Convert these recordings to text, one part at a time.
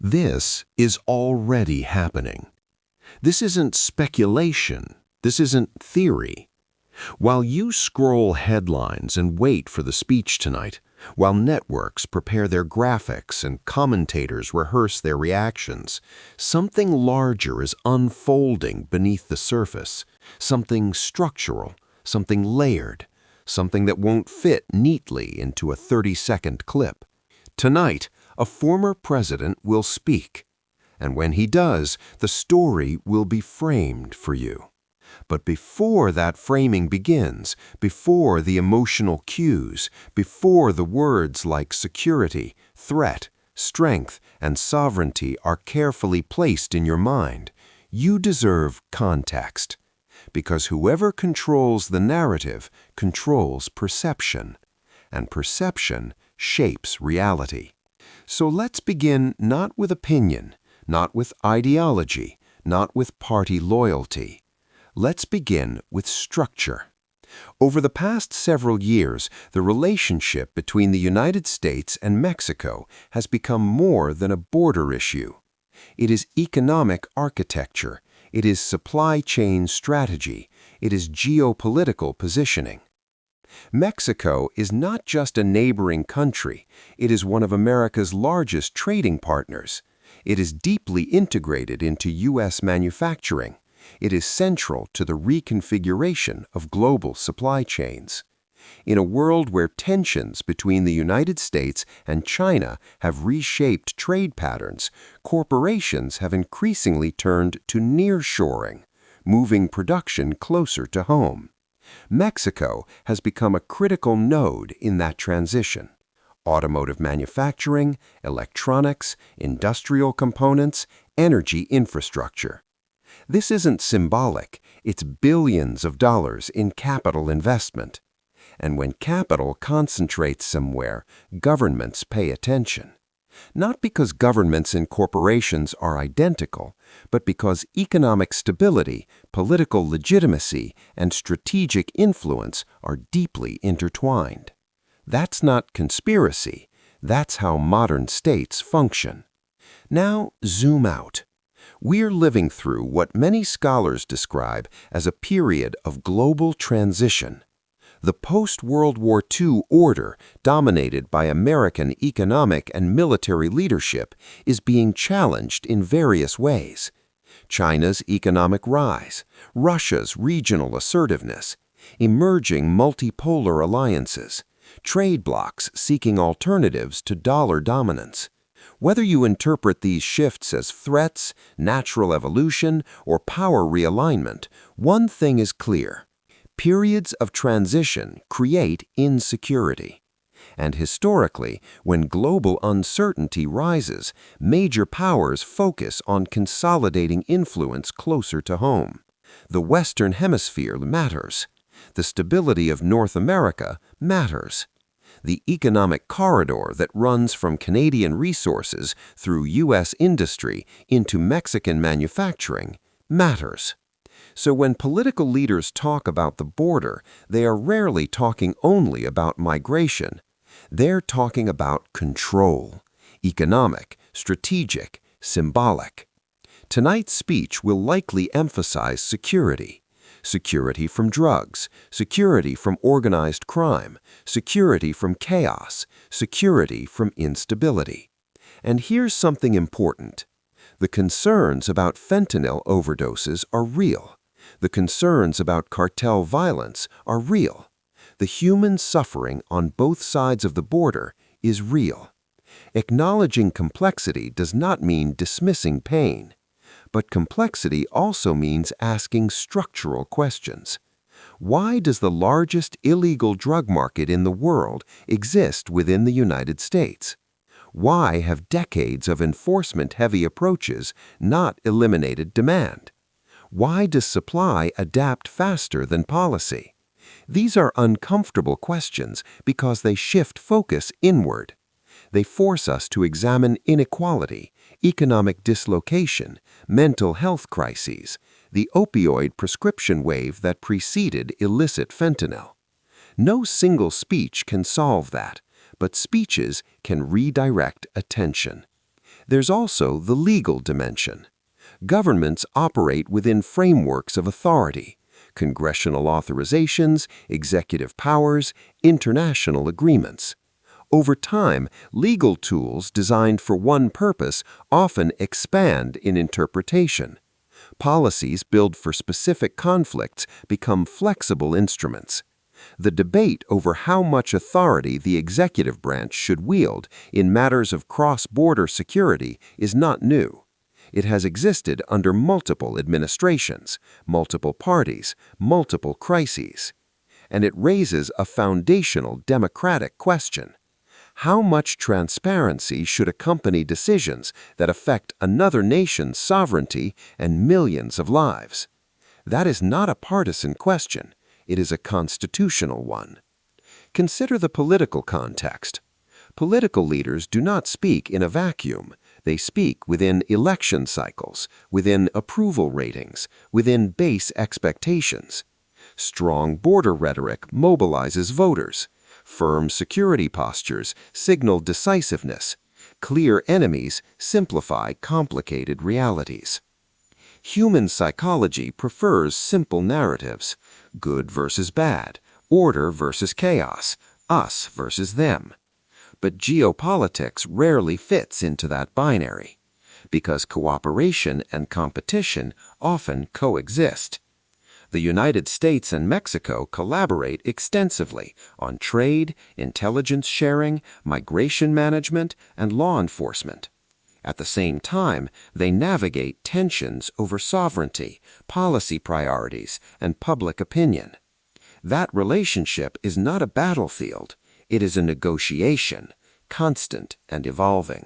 This is already happening. This isn't speculation. This isn't theory. While you scroll headlines and wait for the speech tonight, while networks prepare their graphics and commentators rehearse their reactions, something larger is unfolding beneath the surface, something structural, something layered, something that won't fit neatly into a 30-second clip. Tonight, a former president will speak, and when he does, the story will be framed for you. But before that framing begins, before the emotional cues, before the words like security, threat, strength, and sovereignty are carefully placed in your mind, you deserve context. Because whoever controls the narrative controls perception, and perception shapes reality. So let's begin not with opinion, not with ideology, not with party loyalty. Let's begin with structure. Over the past several years, the relationship between the United States and Mexico has become more than a border issue. It is economic architecture. It is supply chain strategy. It is geopolitical positioning. Mexico is not just a neighboring country. It is one of America's largest trading partners. It is deeply integrated into U.S. manufacturing. It is central to the reconfiguration of global supply chains. In a world where tensions between the United States and China have reshaped trade patterns, corporations have increasingly turned to nearshoring, moving production closer to home. Mexico has become a critical node in that transition. Automotive manufacturing, electronics, industrial components, energy infrastructure. This isn't symbolic, it's billions of dollars in capital investment. And when capital concentrates somewhere, governments pay attention. Not because governments and corporations are identical, but because economic stability, political legitimacy, and strategic influence are deeply intertwined. That's not conspiracy. That's how modern states function. Now, zoom out. We're living through what many scholars describe as a period of global transition. The post-World War II order, dominated by American economic and military leadership, is being challenged in various ways. China's economic rise, Russia's regional assertiveness, emerging multipolar alliances, trade blocs seeking alternatives to dollar dominance. Whether you interpret these shifts as threats, natural evolution, or power realignment, one thing is clear. Periods of transition create insecurity. And historically, when global uncertainty rises, major powers focus on consolidating influence closer to home. The Western Hemisphere matters. The stability of North America matters. The economic corridor that runs from Canadian resources through U.S. industry into Mexican manufacturing matters. So when political leaders talk about the border, they are rarely talking only about migration. They're talking about control, economic, strategic, symbolic. Tonight's speech will likely emphasize security. Security from drugs, security from organized crime, security from chaos, security from instability. And here's something important. The concerns about fentanyl overdoses are real. The concerns about cartel violence are real. The human suffering on both sides of the border is real. Acknowledging complexity does not mean dismissing pain. But complexity also means asking structural questions. Why does the largest illegal drug market in the world exist within the United States? Why have decades of enforcement-heavy approaches not eliminated demand? Why does supply adapt faster than policy? These are uncomfortable questions because they shift focus inward. They force us to examine inequality, economic dislocation, mental health crises, the opioid prescription wave that preceded illicit fentanyl. No single speech can solve that, but speeches can redirect attention. There's also the legal dimension. Governments operate within frameworks of authority, congressional authorizations, executive powers, international agreements. Over time, legal tools designed for one purpose often expand in interpretation. Policies built for specific conflicts become flexible instruments. The debate over how much authority the executive branch should wield in matters of cross-border security is not new. It has existed under multiple administrations, multiple parties, multiple crises. And it raises a foundational democratic question. How much transparency should accompany decisions that affect another nation's sovereignty and millions of lives? That is not a partisan question. It is a constitutional one. Consider the political context. Political leaders do not speak in a vacuum. They speak within election cycles, within approval ratings, within base expectations. Strong border rhetoric mobilizes voters. Firm security postures signal decisiveness. Clear enemies simplify complicated realities. Human psychology prefers simple narratives: good versus bad, order versus chaos, us versus them. But geopolitics rarely fits into that binary, because cooperation and competition often coexist. The United States and Mexico collaborate extensively on trade, intelligence sharing, migration management, and law enforcement. At the same time, they navigate tensions over sovereignty, policy priorities, and public opinion. That relationship is not a battlefield. It is a negotiation, constant and evolving.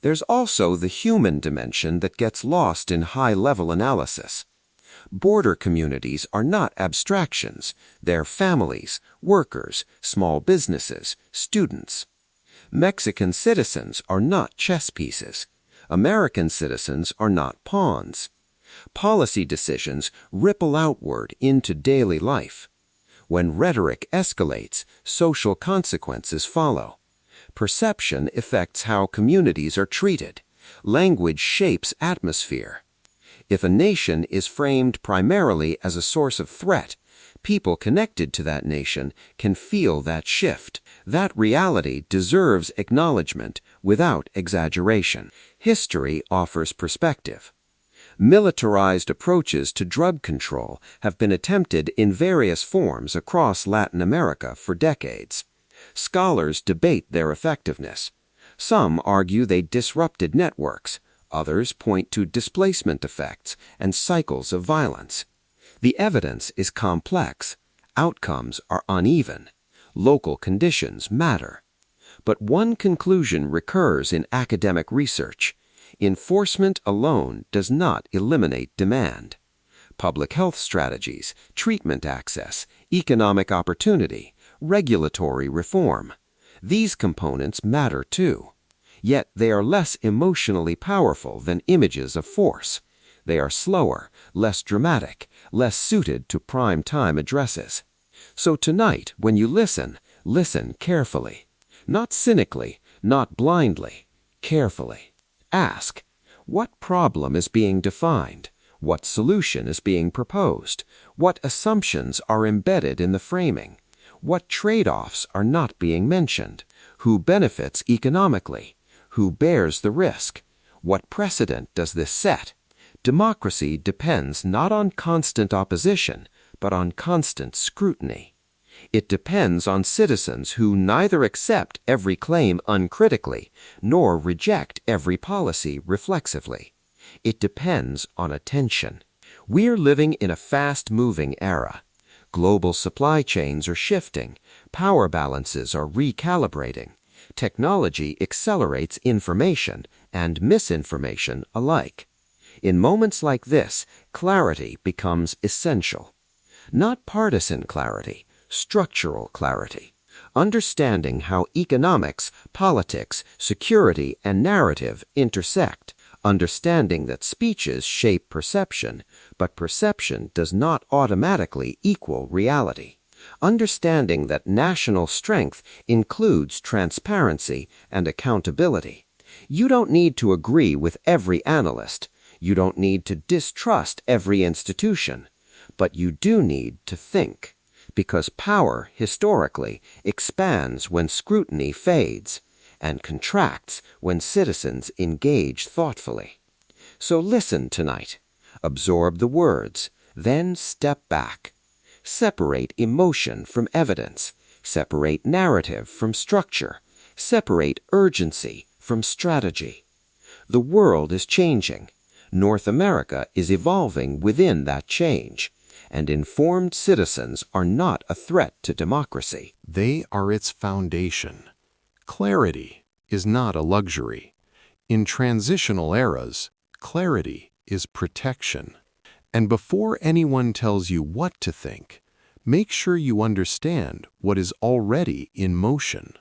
There's also the human dimension that gets lost in high-level analysis. Border communities are not abstractions. They're families, workers, small businesses, students. Mexican citizens are not chess pieces. American citizens are not pawns. Policy decisions ripple outward into daily life. When rhetoric escalates, social consequences follow. Perception affects how communities are treated. Language shapes atmosphere. If a nation is framed primarily as a source of threat, people connected to that nation can feel that shift. That reality deserves acknowledgement without exaggeration. History offers perspective. Militarized approaches to drug control have been attempted in various forms across Latin America for decades. Scholars debate their effectiveness. Some argue they disrupted networks. Others point to displacement effects and cycles of violence. The evidence is complex. Outcomes are uneven. Local conditions matter. But one conclusion recurs in academic research. Enforcement alone does not eliminate demand. Public health strategies, treatment access, economic opportunity, regulatory reform. These components matter too. Yet they are less emotionally powerful than images of force. They are slower, less dramatic, less suited to prime-time addresses. So tonight, when you listen, listen carefully. Not cynically, not blindly, carefully. Ask, what problem is being defined? What solution is being proposed? What assumptions are embedded in the framing? What trade-offs are not being mentioned? Who benefits economically? Who bears the risk? What precedent does this set? Democracy depends not on constant opposition, but on constant scrutiny. It depends on citizens who neither accept every claim uncritically, nor reject every policy reflexively. It depends on attention. We're living in a fast-moving era. Global supply chains are shifting. Power balances are recalibrating. Technology accelerates information and misinformation alike. In moments like this, clarity becomes essential. Not partisan clarity, structural clarity. Understanding how economics, politics, security, and narrative intersect. Understanding that speeches shape perception, but perception does not automatically equal reality. Understanding that national strength includes transparency and accountability. You don't need to agree with every analyst. You don't need to distrust every institution. But you do need to think, because power, historically, expands when scrutiny fades and contracts when citizens engage thoughtfully. So listen tonight. Absorb the words, then step back. Separate emotion from evidence. Separate narrative from structure. Separate urgency from strategy. The world is changing. North America is evolving within that change, and informed citizens are not a threat to democracy. They are its foundation. Clarity is not a luxury. In transitional eras, clarity is protection. And before anyone tells you what to think, make sure you understand what is already in motion.